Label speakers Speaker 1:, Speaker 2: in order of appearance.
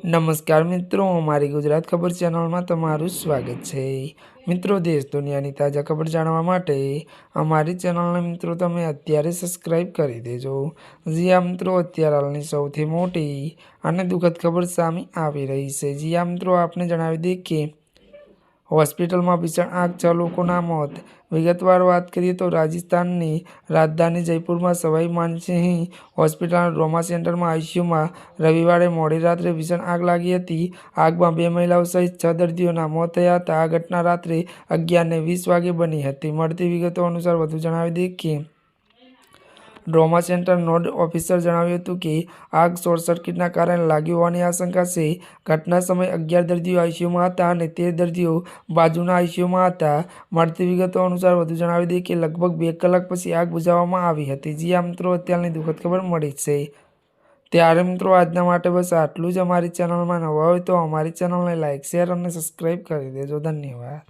Speaker 1: નમસ્કાર મિત્રો, અમારી ગુજરાત ખબર ચેનલમાં તમારું સ્વાગત છે। મિત્રો, દેશ દુનિયાની તાજા ખબર જાણવા માટે અમારી ચેનલને મિત્રો તમે અત્યારે સબસ્ક્રાઇબ કરી દેજો। જી હા મિત્રો, અત્યારે હાલની સૌથી મોટી અને દુઃખદ ખબર સામે આવી રહી છે। જી હા મિત્રો, આપને જણાવી દઈએ કે હોસ્પિટલમાં ભીષણ આગ, 6 લોકોના મોત। વિગતવાર વાત કરીએ તો રાજસ્થાનની રાજધાની જયપુરમાં સવાઈ માનસિંહ હોસ્પિટલના ટ્રોમા સેન્ટરમાં આઈસીયુમાં રવિવારે મોડી રાત્રે ભીષણ આગ લાગી હતી। આગમાં 2 મહિલાઓ સહિત 6 દર્દીઓના મોત થયા હતા। આ ઘટના રાત્રે 11:20 વાગે બની હતી। મળતી વિગતો અનુસાર વધુ જણાવી દઈએ કે ટ્રોમા સેન્ટર નોડ ઓફિસર જણાવ્યું હતું કે આગ શોર્ટ સર્કિટના કારણે લાગી હોવાની આશંકા છે। ઘટના સમયે 11 દર્દીઓ આઈસીયુમાં હતા અને 13 દર્દીઓ બાજુના આઈસીયુમાં હતા। મળતી વિગતો અનુસાર વધુ જણાવી દઈએ કે લગભગ 2 કલાક પછી આગ બુઝાવવામાં આવી હતી। જી હા મિત્રો, અત્યારની દુઃખદ ખબર મળી છે। ત્યારે મિત્રો, આજના માટે બસ આટલું જ। અમારી ચેનલમાં નવા હોય તો અમારી ચેનલને લાઇક, શેર અને સબસ્ક્રાઇબ કરી દેજો। ધન્યવાદ।